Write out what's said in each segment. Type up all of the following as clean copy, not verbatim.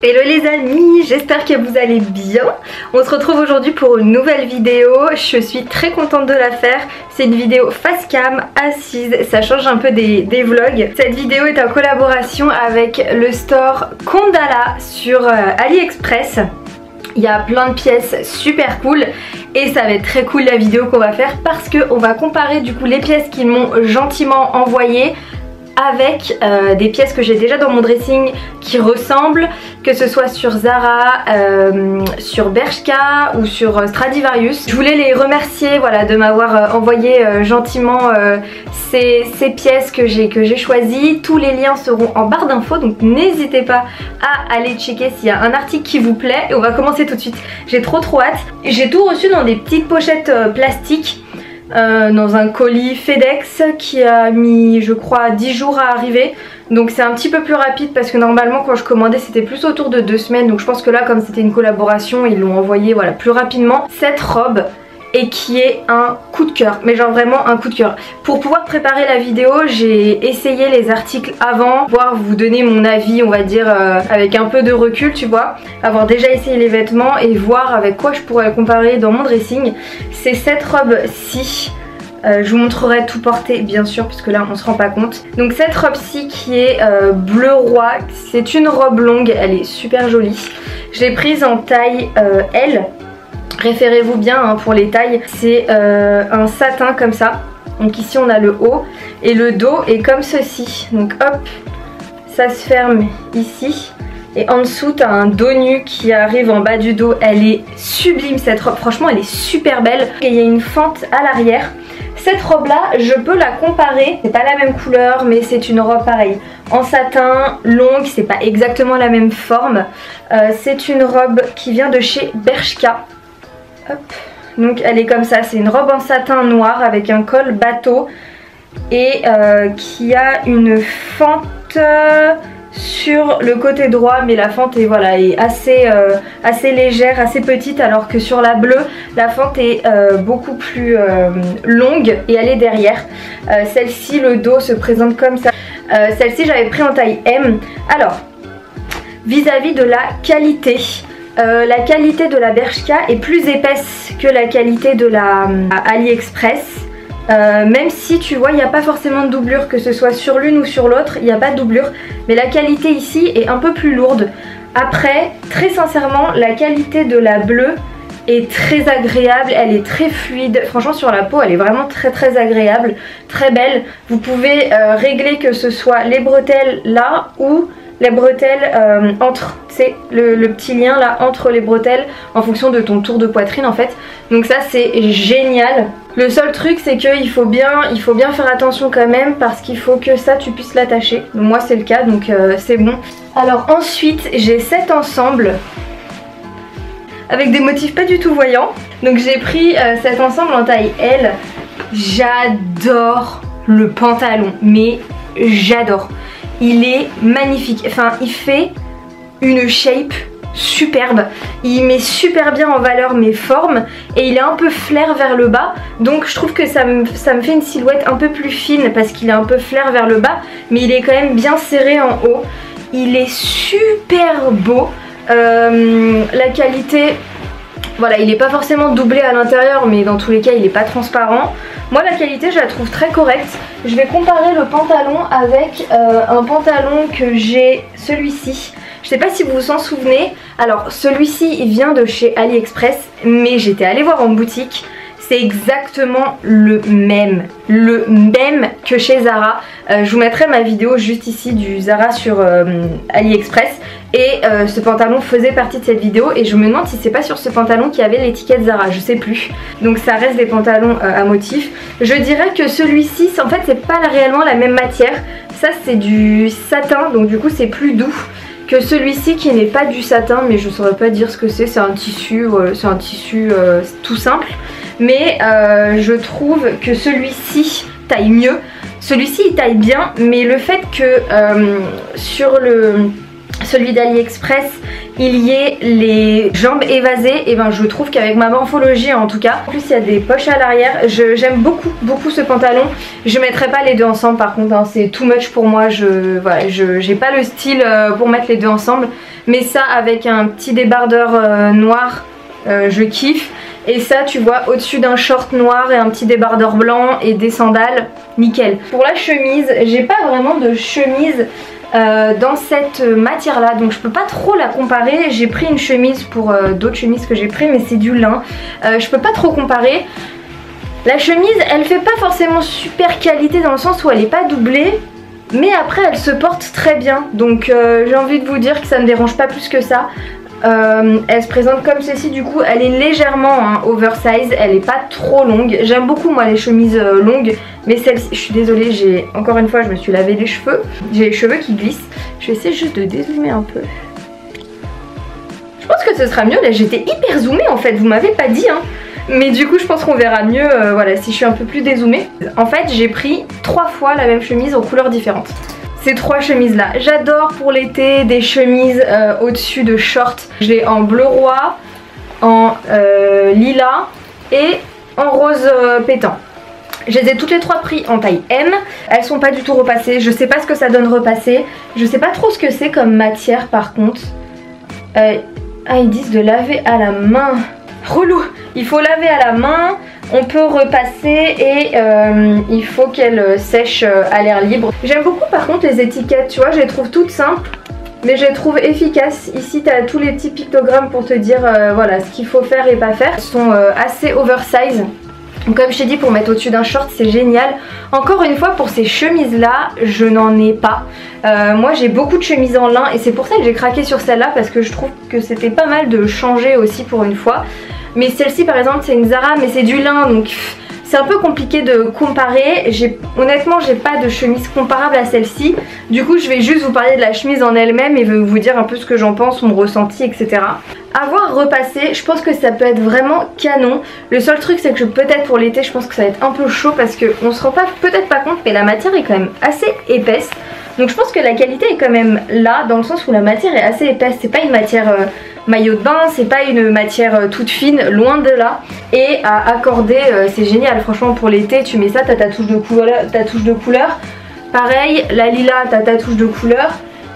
Hello les amis, j'espère que vous allez bien. On se retrouve aujourd'hui pour une nouvelle vidéo. Je suis très contente de la faire. C'est une vidéo face cam, assise, ça change un peu des vlogs. Cette vidéo est en collaboration avec le store Kondala sur AliExpress. Il y a plein de pièces super cool et ça va être très cool la vidéo qu'on va faire parce qu'on va comparer du coup les pièces qu'ils m'ont gentiment envoyées avec des pièces que j'ai déjà dans mon dressing qui ressemblent, que ce soit sur Zara, sur Bershka ou sur Stradivarius. Je voulais les remercier voilà, de m'avoir envoyé gentiment ces pièces que j'ai choisies. Tous les liens seront en barre d'infos, donc n'hésitez pas à aller checker s'il y a un article qui vous plaît. Et on va commencer tout de suite. J'ai trop hâte. J'ai tout reçu dans des petites pochettes plastiques. Dans un colis FedEx qui a mis je crois 10 jours à arriver, donc c'est un petit peu plus rapide parce que normalement quand je commandais c'était plus autour de 2 semaines, donc je pense que là comme c'était une collaboration ils l'ont envoyé voilà, plus rapidement. Cette robe et qui est un coup de cœur, mais genre vraiment un coup de cœur. Pour pouvoir préparer la vidéo j'ai essayé les articles avant, voir vous donner mon avis on va dire avec un peu de recul tu vois, avoir déjà essayé les vêtements et voir avec quoi je pourrais le comparer dans mon dressing. C'est cette robe-ci. Je vous montrerai tout porté bien sûr parce que là on se rend pas compte. Donc cette robe-ci qui est bleu roi, c'est une robe longue, elle est super jolie. Je l'ai prise en taille L. Référez-vous bien hein, pour les tailles, c'est un satin comme ça. Donc ici on a le haut et le dos est comme ceci. Donc hop, ça se ferme ici. Et en dessous tu as un dos nu qui arrive en bas du dos. Elle est sublime cette robe, franchement elle est super belle. Et il y a une fente à l'arrière. Cette robe là je peux la comparer, c'est pas la même couleur mais c'est une robe pareille en satin, longue, c'est pas exactement la même forme. C'est une robe qui vient de chez Bershka. Hop. Donc elle est comme ça, c'est une robe en satin noir avec un col bateau et qui a une fente sur le côté droit, mais la fente est, voilà, est assez légère, assez petite, alors que sur la bleue la fente est beaucoup plus longue et elle est derrière. Celle-ci le dos se présente comme ça. Celle-ci j'avais pris en taille M. Alors vis-à-vis de la qualité, la qualité de la Bershka est plus épaisse que la qualité de la AliExpress. Même si tu vois il n'y a pas forcément de doublure, que ce soit sur l'une ou sur l'autre, il n'y a pas de doublure. Mais la qualité ici est un peu plus lourde. Après, très sincèrement, la qualité de la bleue est très agréable, elle est très fluide. Franchement sur la peau elle est vraiment très agréable, très belle. Vous pouvez régler que ce soit les bretelles là ou les bretelles entre, c'est le petit lien là entre les bretelles en fonction de ton tour de poitrine en fait. Donc ça c'est génial. Le seul truc c'est qu'il faut bien faire attention quand même parce qu'il faut que ça tu puisses l'attacher. Moi c'est le cas donc c'est bon. Alors ensuite j'ai cet ensemble avec des motifs pas du tout voyants. Donc j'ai pris cet ensemble en taille L. J'adore le pantalon, mais j'adore. Il est magnifique, enfin il fait une shape superbe, il met super bien en valeur mes formes et il est un peu flair vers le bas, donc je trouve que ça me fait une silhouette un peu plus fine parce qu'il est un peu flair vers le bas mais il est quand même bien serré en haut. Il est super beau, la qualité, voilà, il n'est pas forcément doublé à l'intérieur mais dans tous les cas il n'est pas transparent. Moi la qualité je la trouve très correcte. Je vais comparer le pantalon avec un pantalon que j'ai, celui-ci. Je sais pas si vous vous en souvenez. Alors celui-ci il vient de chez AliExpress mais j'étais allée voir en boutique. C'est exactement le même que chez Zara. Je vous mettrai ma vidéo juste ici du Zara sur AliExpress. Et ce pantalon faisait partie de cette vidéo. Et je me demande si c'est pas sur ce pantalon qu'il y avait l'étiquette Zara, je sais plus. Donc ça reste des pantalons à motifs. Je dirais que celui-ci, en fait c'est pas réellement la même matière. Ça c'est du satin, donc du coup c'est plus doux que celui-ci qui n'est pas du satin. Mais je saurais pas dire ce que c'est, c'est un tissu, tout simple. Mais je trouve que celui-ci taille mieux. Celui-ci il taille bien, mais le fait que sur celui d'AliExpress, il y ait les jambes évasées, et ben je trouve qu'avec ma morphologie en tout cas, en plus il y a des poches à l'arrière, j'aime beaucoup ce pantalon. Je mettrai pas les deux ensemble par contre, hein, c'est too much pour moi, j'ai pas le style pour mettre les deux ensemble, mais ça avec un petit débardeur noir, je kiffe. Et ça tu vois au-dessus d'un short noir et un petit débardeur blanc et des sandales, nickel. Pour la chemise, j'ai pas vraiment de chemise dans cette matière là, donc je peux pas trop la comparer. J'ai pris une chemise pour d'autres chemises que j'ai pris, mais c'est du lin, je peux pas trop comparer. La chemise elle fait pas forcément super qualité dans le sens où elle est pas doublée, mais après elle se porte très bien, donc j'ai envie de vous dire que ça me dérange pas plus que ça. Elle se présente comme ceci, du coup elle est légèrement oversize, elle est pas trop longue. J'aime beaucoup moi les chemises longues, mais celle-ci, je suis désolée, encore une fois je me suis lavé les cheveux, j'ai les cheveux qui glissent. Je vais essayer juste de dézoomer un peu. Je pense que ce sera mieux, là j'étais hyper zoomée en fait, vous m'avez pas dit hein. Mais du coup je pense qu'on verra mieux voilà, si je suis un peu plus dézoomée. En fait j'ai pris 3 fois la même chemise en couleurs différentes. Ces 3 chemises là, j'adore pour l'été des chemises au-dessus de shorts. Je l'ai en bleu roi, en lilas et en rose pétant. Je les ai toutes les 3 pris en taille M. Elles sont pas du tout repassées, je sais pas ce que ça donne repassé. Je sais pas trop ce que c'est comme matière par contre. Ils disent de laver à la main. Relou, il faut laver à la main. On peut repasser et il faut qu'elle sèche à l'air libre. J'aime beaucoup par contre les étiquettes, tu vois, je les trouve toutes simples, mais je les trouve efficaces. Ici tu as tous les petits pictogrammes pour te dire voilà ce qu'il faut faire et pas faire. Elles sont assez oversize. Donc comme je t'ai dit, pour mettre au-dessus d'un short c'est génial. Encore une fois pour ces chemises là je n'en ai pas. Moi j'ai beaucoup de chemises en lin et c'est pour ça que j'ai craqué sur celle-là, parce que je trouve que c'était pas mal de changer aussi pour une fois. Mais celle-ci par exemple c'est une Zara, mais c'est du lin, donc c'est un peu compliqué de comparer. Honnêtement j'ai pas de chemise comparable à celle-ci. Du coup je vais juste vous parler de la chemise en elle-même et vous dire un peu ce que j'en pense, mon ressenti, etc. Avoir repassé, je pense que ça peut être vraiment canon. Le seul truc c'est que peut-être pour l'été je pense que ça va être un peu chaud, parce qu'on se rend peut-être pas compte, mais la matière est quand même assez épaisse. Donc je pense que la qualité est quand même là, dans le sens où la matière est assez épaisse. C'est pas une matière maillot de bain, c'est pas une matière toute fine, loin de là. Et à accorder, c'est génial. Franchement pour l'été tu mets ça, t'as ta touche de couleur, Pareil, la lilas t'as ta touche de couleur.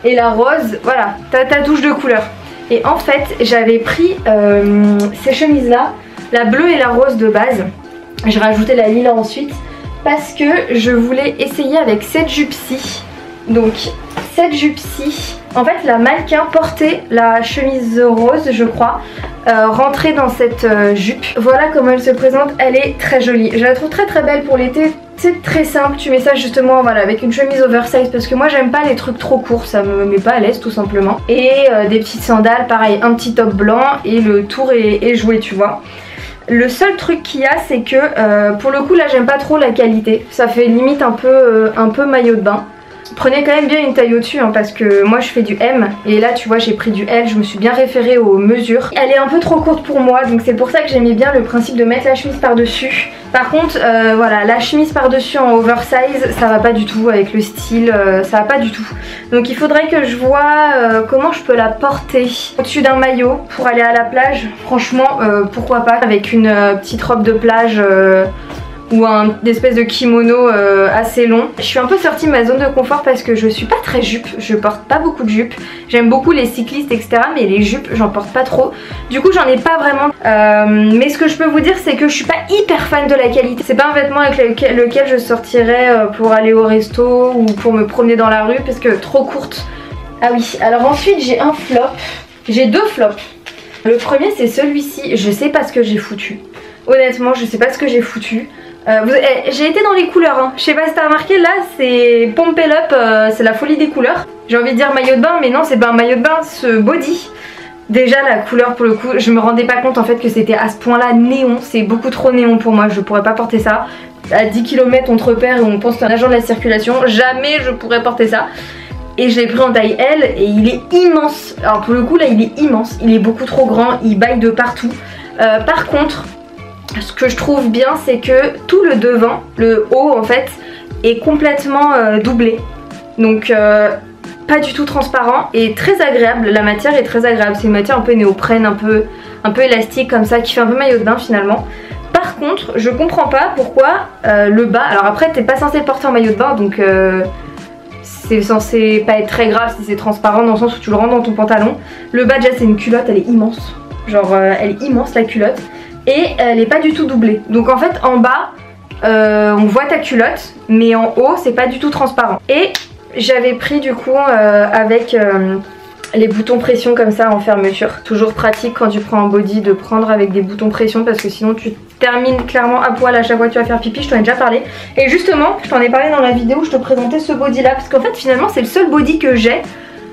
Et la rose, voilà, t'as ta touche de couleur. Et en fait j'avais pris ces chemises là, la bleue et la rose de base. J'ai rajouté la lilas ensuite, parce que je voulais essayer avec cette jupe-ci. Donc cette jupe-ci, en fait la mannequin portait la chemise rose je crois, rentrée dans cette jupe. Voilà comment elle se présente, elle est très jolie. Je la trouve très très belle pour l'été. C'est très simple, tu mets ça justement voilà, avec une chemise oversize, parce que moi j'aime pas les trucs trop courts, ça me met pas à l'aise tout simplement. Et des petites sandales, pareil, un petit top blanc et le tour est joué, tu vois. Le seul truc qu'il y a c'est que pour le coup là j'aime pas trop la qualité, ça fait limite un peu maillot de bain. Prenez quand même bien une taille au-dessus hein, parce que moi je fais du M et là tu vois j'ai pris du L, je me suis bien référée aux mesures. Elle est un peu trop courte pour moi, donc c'est pour ça que j'aimais bien le principe de mettre la chemise par dessus. Par contre voilà, la chemise par dessus en oversize ça va pas du tout avec le style, ça va pas du tout. Donc il faudrait que je vois comment je peux la porter au-dessus d'un maillot pour aller à la plage. Franchement pourquoi pas, avec une petite robe de plage ou une espèce de kimono assez long. Je suis un peu sortie de ma zone de confort parce que je suis pas très jupe, je porte pas beaucoup de jupes. J'aime beaucoup les cyclistes etc, mais les jupes j'en porte pas trop. Du coup j'en ai pas vraiment. Mais ce que je peux vous dire c'est que je suis pas hyper fan de la qualité. C'est pas un vêtement avec lequel je sortirais pour aller au resto ou pour me promener dans la rue, parce que trop courte. Ah oui, alors ensuite j'ai un flop. J'ai 2 flops. Le premier c'est celui-ci, je sais pas ce que j'ai foutu. Honnêtement je sais pas ce que j'ai foutu. J'ai été dans les couleurs hein. Je sais pas si t'as remarqué, là c'est Pump It Up, c'est la folie des couleurs. J'ai envie de dire maillot de bain, mais non c'est pas un maillot de bain, ce body. Déjà la couleur pour le coup, je me rendais pas compte en fait que c'était à ce point là néon. C'est beaucoup trop néon pour moi, je pourrais pas porter ça. À 10 km on te repère et on pense que t'es un agent de la circulation, jamais je pourrais porter ça. Et je l'ai pris en taille L et il est immense. Alors pour le coup là il est immense, il est beaucoup trop grand, il baille de partout. Par contre ce que je trouve bien c'est que tout le devant, le haut en fait, est complètement doublé. Donc pas du tout transparent et très agréable. La matière est très agréable, c'est une matière un peu néoprène, un peu élastique comme ça, qui fait un peu maillot de bain finalement. Par contre, je comprends pas pourquoi le bas, alors après t'es pas censé le porter en maillot de bain, donc c'est censé pas être très grave si c'est transparent dans le sens où tu le rentres dans ton pantalon. Le bas déjà c'est une culotte, elle est immense, genre elle est immense la culotte, et elle est pas du tout doublée. Donc en fait en bas on voit ta culotte, mais en haut c'est pas du tout transparent. Et j'avais pris du coup avec les boutons pression comme ça en fermeture. Toujours pratique quand tu prends un body de prendre avec des boutons pression, parce que sinon tu termines clairement à poil à chaque fois que tu vas faire pipi. Je t'en ai déjà parlé. Et justement je t'en ai parlé dans la vidéo où je te présentais ce body là, parce qu'en fait finalement c'est le seul body que j'ai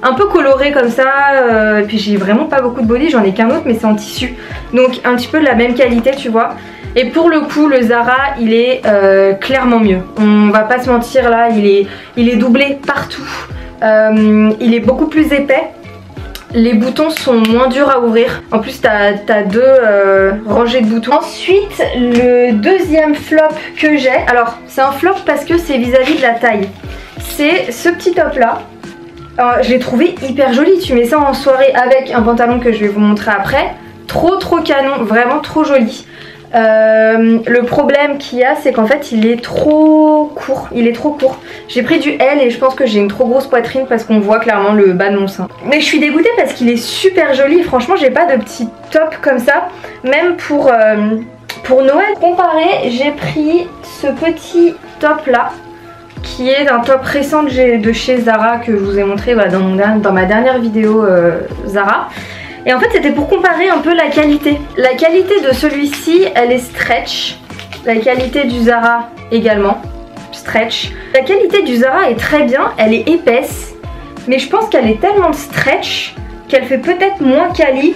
un peu coloré comme ça, et puis j'ai vraiment pas beaucoup de body, j'en ai qu'un autre mais c'est en tissu, donc un petit peu de la même qualité tu vois. Et pour le coup le Zara il est clairement mieux, on va pas se mentir là, il est doublé partout, il est beaucoup plus épais. Les boutons sont moins durs à ouvrir. En plus t'as deux rangées de boutons. Ensuite le deuxième flop que j'ai, alors c'est un flop parce que c'est vis-à-vis de la taille, c'est ce petit top là. Je l'ai trouvé hyper joli, tu mets ça en soirée avec un pantalon que je vais vous montrer après. Trop canon, vraiment trop joli. Le problème qu'il y a c'est qu'en fait il est trop court, J'ai pris du L et je pense que j'ai une trop grosse poitrine parce qu'on voit clairement le bas de mon sein. Mais je suis dégoûtée parce qu'il est super joli, franchement j'ai pas de petit top comme ça. Même pour Noël. Comparé, j'ai pris ce petit top là, qui est un top récent de chez Zara que je vous ai montré dans ma dernière vidéo Zara. Et en fait c'était pour comparer un peu la qualité. La qualité de celui-ci elle est stretch. La qualité du Zara également stretch. La qualité du Zara est très bien, elle est épaisse. Mais je pense qu'elle est tellement stretch qu'elle fait peut-être moins quali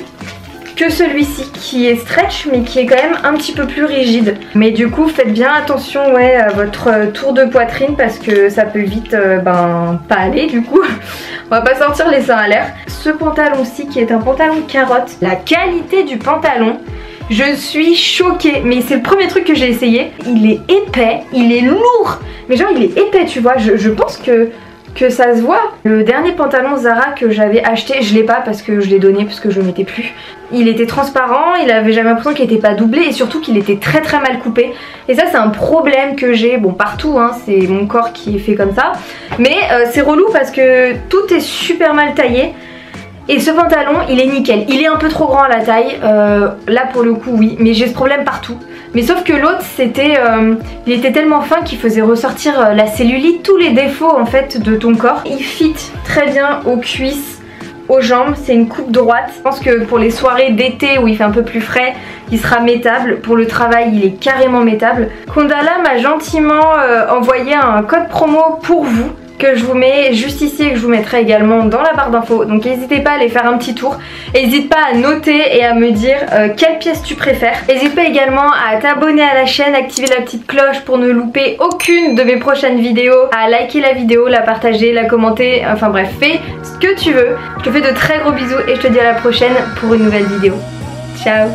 que celui-ci qui est stretch mais qui est quand même un petit peu plus rigide. Mais du coup faites bien attention à votre tour de poitrine parce que ça peut vite pas aller du coup. On va pas sortir les seins à l'air. Ce pantalon-ci qui est un pantalon carotte, la qualité du pantalon, je suis choquée. Mais c'est le premier truc que j'ai essayé. Il est épais, il est lourd, mais genre il est épais tu vois, je pense que ça se voit. Le dernier pantalon Zara que j'avais acheté, je l'ai pas parce que je l'ai donné parce que je le mettais plus. Il était transparent, j'avais l'impression qu'il était pas doublé et surtout qu'il était très mal coupé. Et ça c'est un problème que j'ai, bon partout hein, c'est mon corps qui est fait comme ça. Mais c'est relou parce que tout est super mal taillé. Et ce pantalon il est nickel, il est un peu trop grand à la taille, là pour le coup oui, mais j'ai ce problème partout. Mais sauf que l'autre il était tellement fin qu'il faisait ressortir la cellulite, tous les défauts en fait de ton corps. Il fit très bien aux cuisses, aux jambes, c'est une coupe droite. Je pense que pour les soirées d'été où il fait un peu plus frais, il sera mettable. Pour le travail il est carrément mettable. Kondala m'a gentiment envoyé un code promo pour vous, que je vous mets juste ici et que je vous mettrai également dans la barre d'infos. Donc n'hésitez pas à aller faire un petit tour. N'hésite pas à noter et à me dire quelle pièce tu préfères. N'hésite pas également à t'abonner à la chaîne, activer la petite cloche pour ne louper aucune de mes prochaines vidéos, à liker la vidéo, la partager, la commenter, enfin bref, fais ce que tu veux. Je te fais de très gros bisous et je te dis à la prochaine pour une nouvelle vidéo. Ciao!